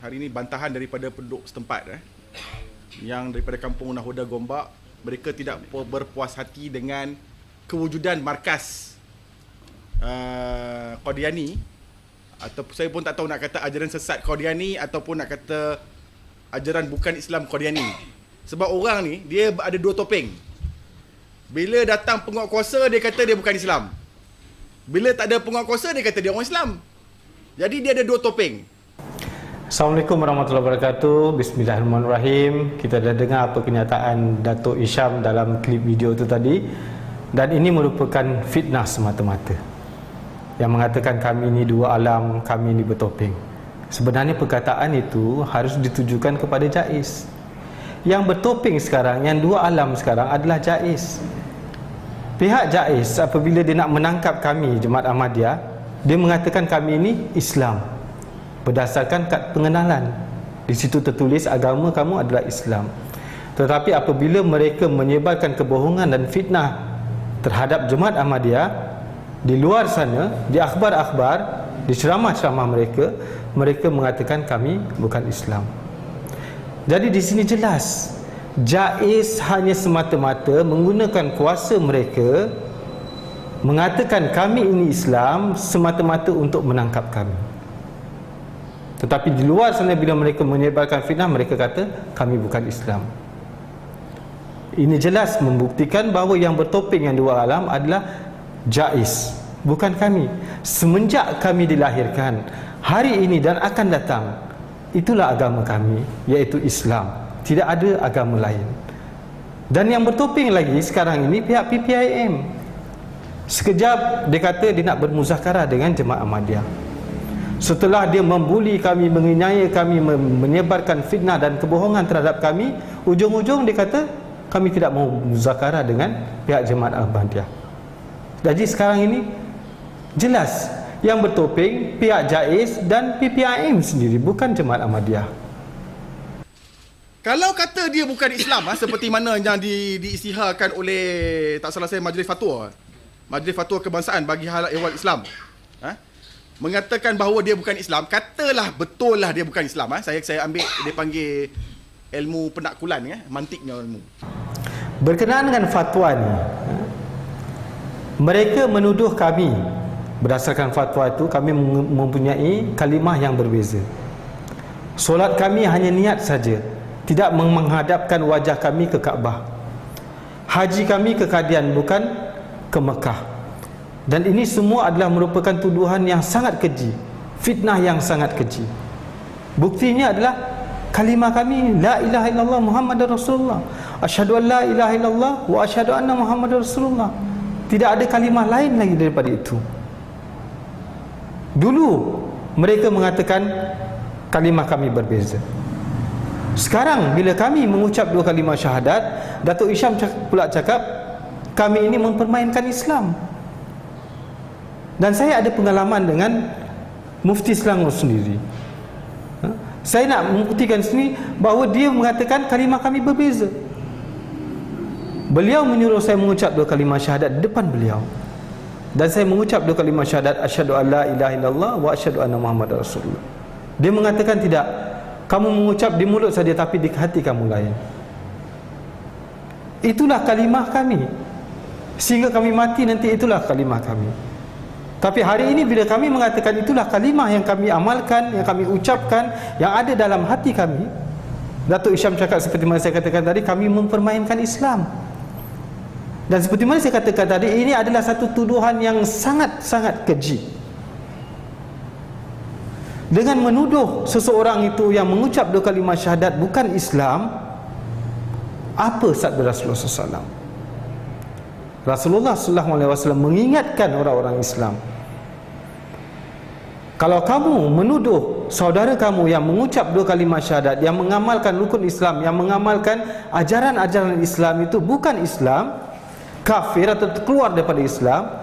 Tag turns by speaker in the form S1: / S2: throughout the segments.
S1: hari ini bantahan daripada penduduk setempat yang daripada kampung Nahoda Gombak. Mereka tidak berpuas hati dengan kewujudan markas Qadiani, atau saya pun tak tahu nak kata ajaran sesat Qadiani ataupun nak kata ajaran bukan Islam Qadiani. Sebab orang ni dia ada dua topeng. Bila datang penguatkuasa dia kata dia bukan Islam. Bila tak ada penguatkuasa dia kata dia orang Islam. Jadi dia ada dua topeng.
S2: Assalamualaikum warahmatullahi wabarakatuh. Bismillahirrahmanirrahim. Kita dah dengar apa kenyataan Datuk Isham dalam klip video itu tadi. Dan ini merupakan fitnah semata-mata, yang mengatakan kami ini dua alam, kami ini bertopeng. Sebenarnya perkataan itu harus ditujukan kepada Jais. Yang bertopeng sekarang, yang dua alam sekarang adalah Jais. Pihak Jais apabila dia nak menangkap kami Jemaat Ahmadiyah, dia mengatakan kami ini Islam berdasarkan kad pengenalan. Di situ tertulis agama kamu adalah Islam. Tetapi apabila mereka menyebarkan kebohongan dan fitnah terhadap Jemaat Ahmadiyah di luar sana, di akhbar-akhbar, di ceramah-ceramah mereka mengatakan kami bukan Islam. Jadi di sini jelas Jais hanya semata-mata menggunakan kuasa mereka mengatakan kami ini Islam semata-mata untuk menangkap kami. Tetapi di luar sana bila mereka menyebarkan fitnah, mereka kata kami bukan Islam. Ini jelas membuktikan bahawa yang bertopeng yang dua alam adalah Jais, bukan kami. Semenjak kami dilahirkan, hari ini dan akan datang, itulah agama kami, iaitu Islam. Tidak ada agama lain. Dan yang bertopeng lagi sekarang ini pihak PPIM. Sekejap dia kata dia nak bermuzakarah dengan Jemaat Ahmadiyah. Setelah dia membuli kami, menganiaya kami, menyebarkan fitnah dan kebohongan terhadap kami, ujung-ujung dia kata kami tidak mau muzakarah dengan pihak Jemaat Ahmadiyah. Jadi sekarang ini jelas yang bertopeng pihak Jais dan PPIM sendiri, bukan Jemaat Ahmadiyah.
S1: Kalau kata dia bukan Islam, seperti mana yang diisytiharkan oleh, tak salah saya, Majlis Fatwa Kebangsaan bagi hal ehwal Islam, mengatakan bahawa dia bukan Islam, katalah betul lah dia bukan Islam. Saya ambil dia panggil ilmu penakkulan, mantiknya ilmu.
S2: Berkenaan dengan fatwa ni, mereka menuduh kami, berdasarkan fatwa itu kami mempunyai kalimah yang berbeza. Solat kami hanya niat saja, tidak menghadapkan wajah kami ke Kaabah. Haji kami ke Qadian, bukan ke Mekah. Dan ini semua adalah merupakan tuduhan yang sangat keji, fitnah yang sangat keji. Buktinya adalah kalimah kami la ilaha illallah Muhammadur Rasulullah, asyhadu an la ilaha illallah wa asyhadu anna Muhammadur Rasulullah. Tidak ada kalimah lain lagi daripada itu. Dulu mereka mengatakan kalimah kami berbeza. Sekarang bila kami mengucap dua kalimah syahadat, Datuk Isham pula cakap kami ini mempermainkan Islam. Dan saya ada pengalaman dengan Mufti Selangor sendiri. Saya nak membuktikan sini bahawa dia mengatakan kalimah kami berbeza. Beliau menyuruh saya mengucap dua kalimah syahadat di depan beliau. Dan saya mengucap dua kalimah syahadat asyhadu an la ilaha illallah wa asyhadu anna Muhammadar Rasulullah. Dia mengatakan tidak, kamu mengucap di mulut saja tapi di hati kamu lain. Itulah kalimah kami. Sehingga kami mati nanti itulah kalimah kami. Tapi hari ini bila kami mengatakan itulah kalimah yang kami amalkan, yang kami ucapkan, yang ada dalam hati kami, Datuk Isham cakap seperti mana saya katakan tadi, kami mempermainkan Islam. Dan seperti mana saya katakan tadi, ini adalah satu tuduhan yang sangat-sangat keji. Dengan menuduh seseorang itu yang mengucap dua kalimah syahadat bukan Islam, apa sabda Rasulullah SAW? Rasulullah SAW mengingatkan orang-orang Islam, kalau kamu menuduh saudara kamu yang mengucap dua kalimah syahadat, yang mengamalkan rukun Islam, yang mengamalkan ajaran-ajaran Islam itu bukan Islam, kafir atau keluar daripada Islam,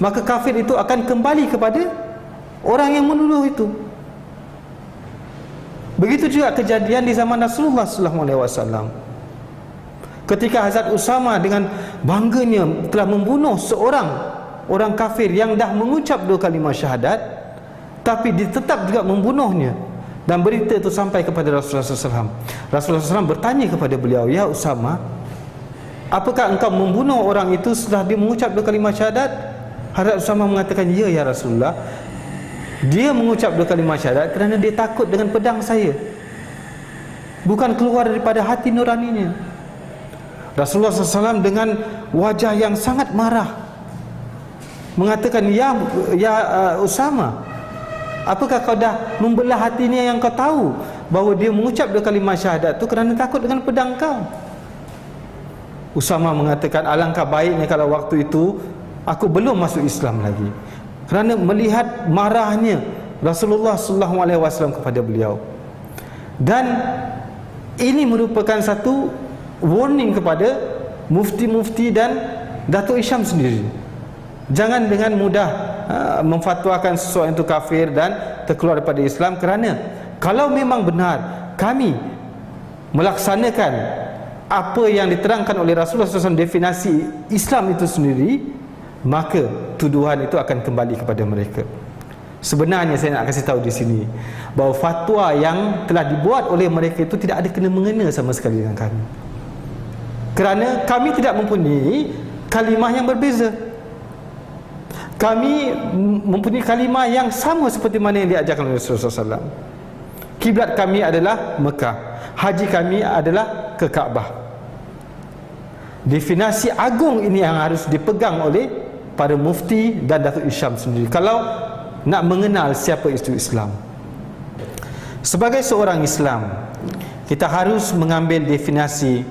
S2: maka kafir itu akan kembali kepada orang yang menuduh itu. Begitu juga kejadian di zaman Rasulullah SAW. Ketika Hazrat Usama dengan bangganya telah membunuh seorang orang kafir yang dah mengucap dua kalimah syahadat, tapi dia tetap juga membunuhnya. Dan berita itu sampai kepada Rasulullah SAW. Rasulullah SAW bertanya kepada beliau, "Ya Usama, apakah engkau membunuh orang itu setelah dia mengucap dua kalimah syahadat?" Hadrat Usama mengatakan, "Ya, ya Rasulullah. Dia mengucap dua kalimah syahadat kerana dia takut dengan pedang saya, bukan keluar daripada hati nuraninya." Rasulullah SAW dengan wajah yang sangat marah mengatakan, "Ya Usama, apakah kau dah membelah hatinya yang kau tahu bahawa dia mengucap dua kalimah syahadat itu kerana takut dengan pedang kau?" Usama mengatakan, "Alangkah baiknya kalau waktu itu aku belum masuk Islam lagi." Kerana melihat marahnya Rasulullah SAW kepada beliau. Dan ini merupakan satu warning kepada mufti-mufti dan Datuk Hisham sendiri. Jangan dengan mudah memfatwakan seseorang itu kafir dan terkeluar daripada Islam, kerana kalau memang benar kami melaksanakan apa yang diterangkan oleh Rasulullah SAW definisi Islam itu sendiri, maka tuduhan itu akan kembali kepada mereka. Sebenarnya saya nak kasih tahu di sini bahawa fatwa yang telah dibuat oleh mereka itu tidak ada kena-mengena sama sekali dengan kami, kerana kami tidak mempunyai kalimah yang berbeza. Kami mempunyai kalimah yang sama seperti mana yang diajarkan oleh Rasulullah SAW. Kiblat kami adalah Mekah, haji kami adalah ke Kaabah. Definisi agung ini yang harus dipegang oleh para mufti dan Datuk Hisham sendiri kalau nak mengenal siapa itu Islam. Sebagai seorang Islam, kita harus mengambil definisi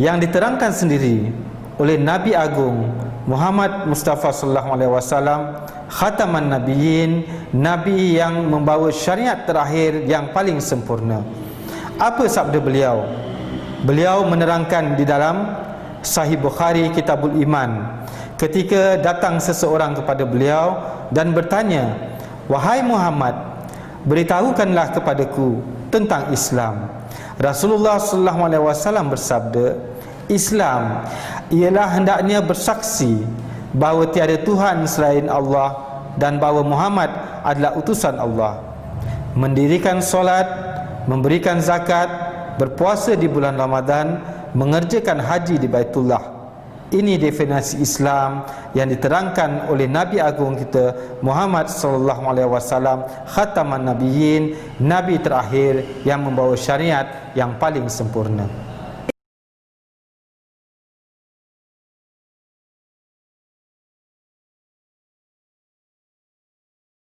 S2: yang diterangkan sendiri oleh Nabi Agung Muhammad Mustafa sallallahu alaihi wasallam, khataman nabiyyin, nabi yang membawa syariat terakhir yang paling sempurna. Apa sabda beliau? Beliau menerangkan di dalam Sahih Bukhari Kitabul Iman, ketika datang seseorang kepada beliau dan bertanya, "Wahai Muhammad, beritahukanlah kepadaku tentang Islam." Rasulullah sallallahu alaihi wasallam bersabda, "Islam ialah hendaknya bersaksi bahawa tiada Tuhan selain Allah dan bahawa Muhammad adalah utusan Allah, mendirikan solat, memberikan zakat, berpuasa di bulan Ramadan, mengerjakan haji di Baitullah." Ini definisi Islam yang diterangkan oleh Nabi Agung kita Muhammad sallallahu alaihi wasallam, khataman nabiyyin, nabi terakhir yang membawa syariat yang paling sempurna.